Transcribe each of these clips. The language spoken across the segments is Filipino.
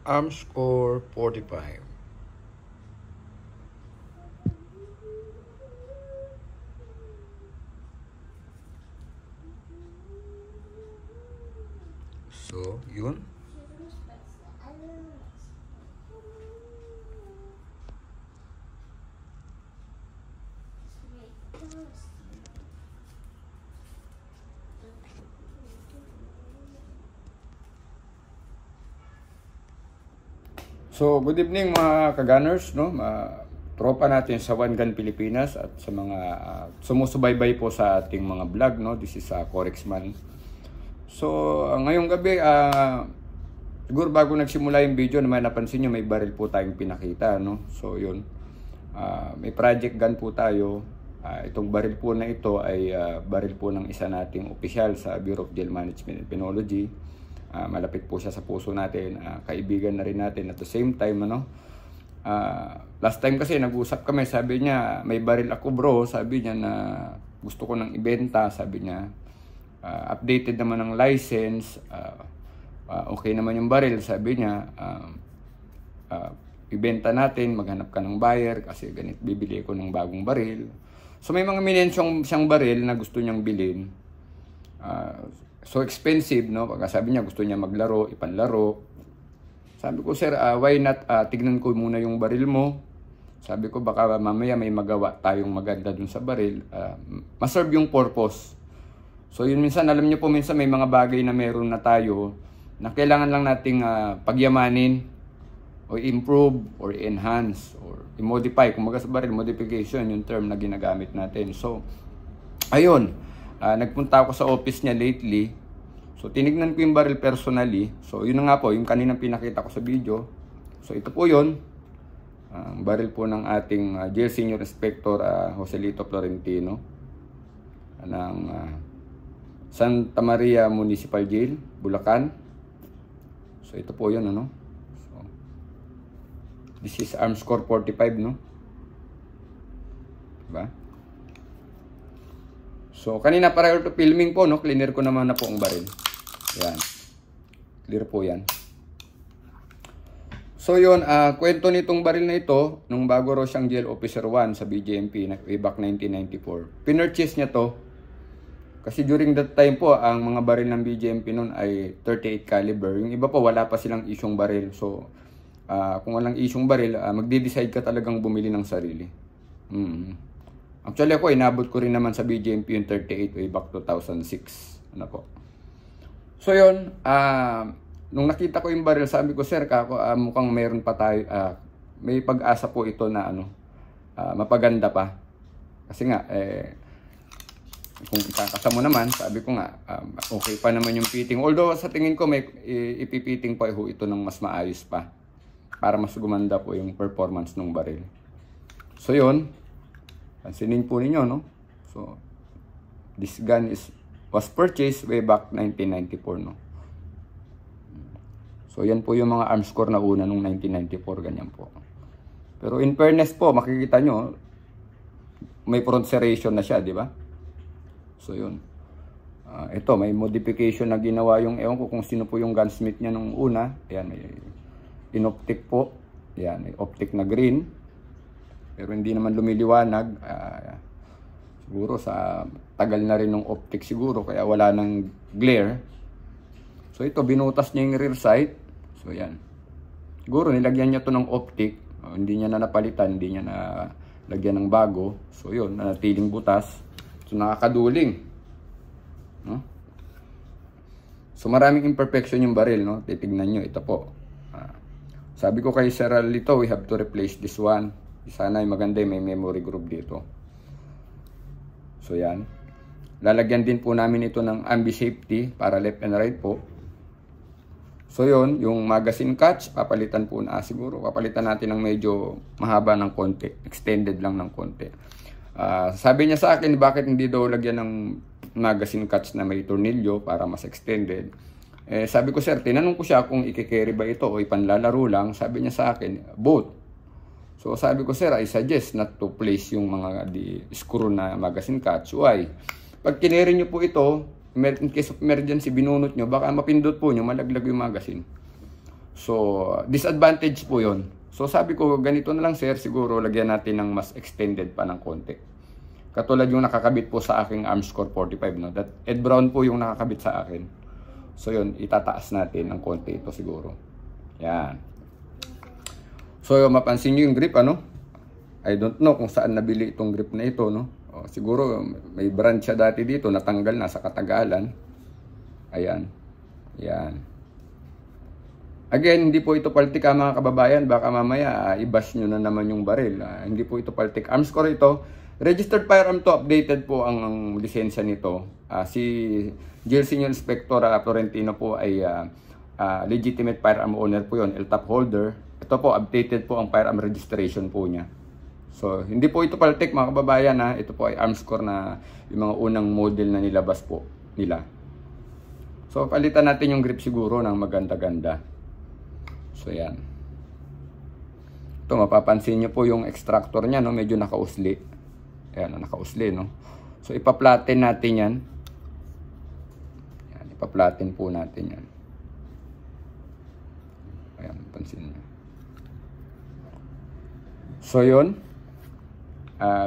Armscore 45. So, yun. So, good evening mga ka-gunners, no? Tropa natin sa One Gun Pilipinas at sa mga sumusubaybay po sa ating mga vlog, no? This is Corexman. So, ngayong gabi, siguro bago nagsimula yung video, naman napansin nyo may baril po tayong pinakita, no? So, yun. May project gun po tayo. Itong baril po na ito ay baril po ng isa nating opisyal sa Bureau of Jail Management and Penology. Malapit po siya sa puso natin, kaibigan na rin natin at the same time, ano. Last time kasi nag-usap kami, sabi niya may baril ako bro, sabi niya na gusto ko nang ibenta, sabi niya updated naman ng license, okay naman yung baril, sabi niya ibenta natin, maghanap ka ng buyer kasi ganit bibili ko ng bagong baril. So may mga minensyong siyang baril na gusto niyang bilhin. So expensive, no? Pagka sabi niya gusto niya maglaro, ipanlaro. Sabi ko, sir, why not tignan ko muna yung baril mo. Sabi ko baka mamaya may magawa tayong maganda dun sa baril. Maserve yung purpose. So yun, minsan alam niyo po, minsan may mga bagay na meron na tayo na kailangan lang nating pagyamanin o improve or enhance or i-modify. Kung sa baril, modification yung term na ginagamit natin. So ayun, nagpunta ako sa office niya lately. So tinignan ko yung baril personally. So yun na nga po, yung kaninang pinakita ko sa video. So ito po yun. Baril po ng ating Jail Senior Inspector Joselito Florentino ng Santa Maria Municipal Jail, Bulacan. So ito po yun, ano. So, this is Armscore 45, no. Diba? So kanina prior to filming po, no, cleaner ko naman na po ang baril. Yan. Clear po yan. So yun, kwento nitong baril na ito, nung bago raw siyang Jail Officer 1 sa BJMP, way back 1994. Pinurchase niya to, kasi during that time po, ang mga baril ng BJMP noon ay 38 caliber. Yung iba po, wala pa silang isyong baril. So, kung walang isyong baril, magde-decide ka talagang bumili ng sarili. Actually ako, inabot ko rin naman sa BJMP yung 38 way back 2006. Ano po. So yun, nung nakita ko yung baril, sabi ko, sir, mukhang meron pa tayo, may pag-asa po ito na mapaganda pa. Kasi nga, kung ikakasa mo naman, sabi ko nga, okay pa naman yung fitting. Although sa tingin ko, may ipipiting pa ito ng mas maayos pa. Para mas gumanda po yung performance ng baril. So yun, pansinin po ninyo, no? So, this gun was purchased way back 1994, no? So, yan po yung mga Armscore na una nung 1994, ganyan po. Pero in fairness po, makikita nyo, may front serration na siya, di ba? So, yun. Ito, may modification na ginawa yung, ewan ko kung sino po yung gunsmith niya nung una. Ayan, may in-optic po. Ayan, may optic na green. Pero hindi naman lumiliwanag. Siguro sa tagal na rin ng optic siguro, kaya wala ng glare. So ito, binutas niya yung rear sight. So yan. Siguro nilagyan niya to ng optic. Hindi niya na napalitan, hindi niya na lagyan ng bago. So yun, nanatiling butas. So nakakaduling. No? So maraming imperfection yung baril, no? Titignan nyo, ito po. Sabi ko kay Sir Alito, we have to replace this one. Sana ay maganda, may memory group dito. So yan. Lalagyan din po namin ito ng ambi safety para left and right po. So yun, yung magazine catch, papalitan po na siguro. Papalitan natin ng medyo mahaba ng konti. Extended lang ng konti. Sabi niya sa akin, bakit hindi daw lagyan ng magazine catch na may tornilyo para mas extended. Sabi ko, sir, tinanong ko siya kung i-carry ba ito o ipanlalaro lang. Sabi niya sa akin, both. So sabi ko, sir, I suggest not to place yung mga screw na magazine catch. Why? Pag kineri nyo po ito, in case of emergency, binunot nyo, baka mapindot po nyo, malaglag yung magazine. So, disadvantage po yun. So, sabi ko, ganito na lang sir, siguro lagyan natin ng mas extended pa ng konti. Katulad yung nakakabit po sa aking Armscore 45, no? That Ed Brown po yung nakakabit sa akin. So, yun, itataas natin ng konti ito siguro. Yan. So, mapansin nyo yung grip, ano? I don't know kung saan nabili itong grip na ito, no? O, siguro, may brand siya dati dito, natanggal na sa katagalan. Ayan. Yan. Again, hindi po ito paltik mga kababayan. Baka mamaya, i-bash nyo na naman yung baril. Hindi po ito paltik. Armscore ito. Registered firearm to. Updated po ang lisensya nito. Si Jail Senior Inspector Florentino po ay legitimate firearm owner po yun. LTAP holder. Ito po, updated po ang firearm registration po niya. So, hindi po ito paltik mga kababayan. Ito po ay Armscore na yung mga unang model na nilabas po nila. So, palitan natin yung grip siguro ng maganda-ganda. So, yan. Ito, mapapansin nyo po yung extractor niya, no? Medyo nakausli. Ayan, nakausli, no? So, ipa-flatten natin yan. Ayan, ipa-flatten po natin yan. Ayan, pansin nyo. So, yun.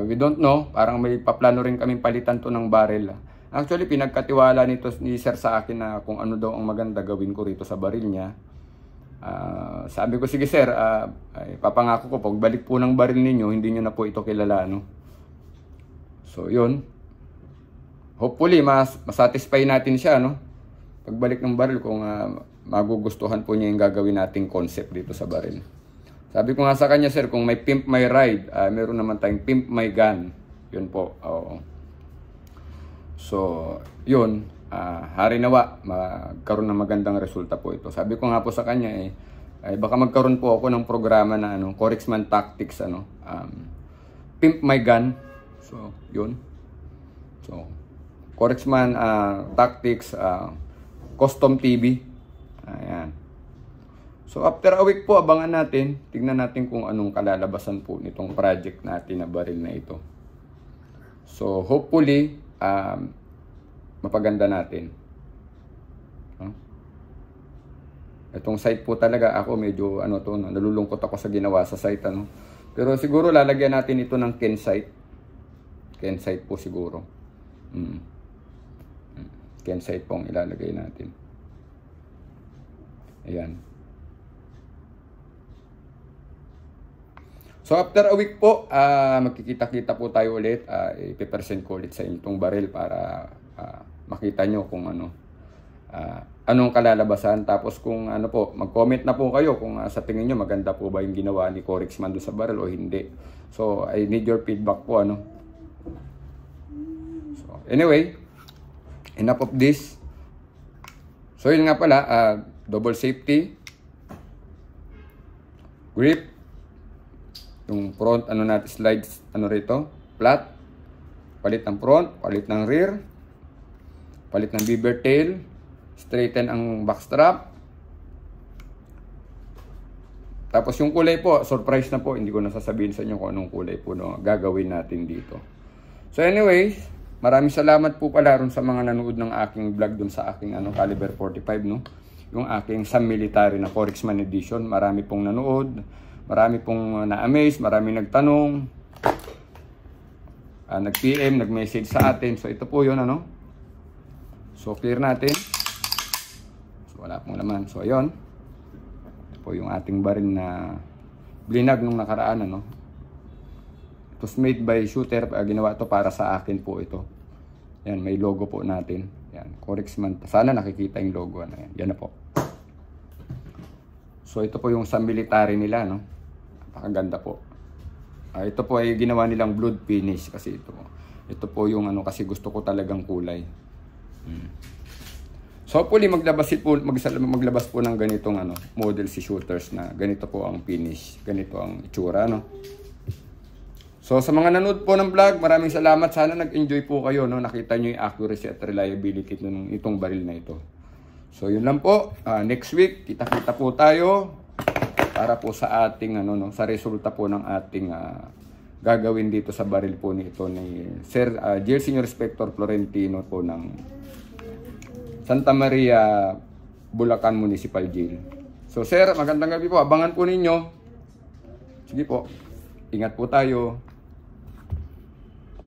We don't know. Parang may paplano rin kaming palitan to ng barrel. Actually, pinagkatiwala nito ni sir sa akin na kung ano daw ang maganda gawin ko rito sa baril niya. Sabi ko, sige sir, papangako ko, pagbalik po ng baril ninyo, hindi nyo na po ito kilala, no? So, yun. Hopefully, masatisfy natin siya, no? Pagbalik ng baril, kung magugustuhan po niya yung gagawin nating concept dito sa baril. Sabi ko nga sa kanya, sir, kung may pimp my ride, meron naman tayong pimp my gun. Yun po, oo. So, yun. Hari nawa, magkaroon ng magandang resulta po ito. Sabi ko nga po sa kanya, baka magkaroon po ako ng programa na Corexman Tactics, Pimp My Gun. So, yun. So, Corexman Tactics, Custom TV. Ayan. So, after a week po, abangan natin. Tignan natin kung anong kalalabasan po nitong project natin na baril na ito. So, hopefully, mapaganda natin. Itong site po talaga ako medyo nalulungkot ako sa ginawa sa site Pero siguro lalagyan natin ito ng Ken site. Ken site po siguro. Ken site po ang ilalagay natin. Ayan. So after a week po, magkikita-kita po tayo ulit. Ipipresent ko ulit sa inyong baril para makita nyo kung anong kalalabasan. Tapos kung mag-comment na po kayo kung sa tingin nyo maganda po ba yung ginawa ni Corexman doon sa baril o hindi. So I need your feedback po. So anyway, enough of this. So yun nga pala, double safety, grip, yung front natin slides rito, flat, palit ng front, palit ng rear, palit ng beaver tail, straighten ang backstrap. Tapos yung kulay po, surprise na po, hindi ko nasasabihin sa inyo kung anong kulay po gagawin natin dito. So anyways, maraming salamat po pala ron sa mga nanood ng aking vlog dun sa aking caliber 45 yung aking Sam Military na Corexman edition. Marami pong nanood, marami pong na-amaze, marami nagtanong, nag-PM, nag-message sa atin. So ito po yun So clear natin. So wala pong laman. So ayun. Ito po yung ating baril na blinag nung nakaraan It was made by Shooter. Ginawa ito para sa akin po ito. Yan, may logo po natin. Yan, Corexman. Sana nakikita yung logo. Yan na po. So ito po yung Sam Military nila Napakaganda po. Ito po ay ginawa nilang blood finish kasi ito po yung kasi gusto ko talagang kulay. So hopefully maglabas po ng ganitong model si shooters na ganito po ang finish, ganito ang itsura So sa mga nanood po ng vlog, maraming salamat. Sana nag-enjoy po kayo nakita niyo yung accuracy at reliability ng itong baril na ito. So yun lang po. Next week kita-kita po tayo para po sa ating sa resulta po ng ating gagawin dito sa baril po nito ni Sir Jail Senior Inspector Florentino po ng Santa Maria, Bulacan Municipal Jail. So sir, magandang gabi po. Abangan po ninyo. Sige po. Ingat po tayo.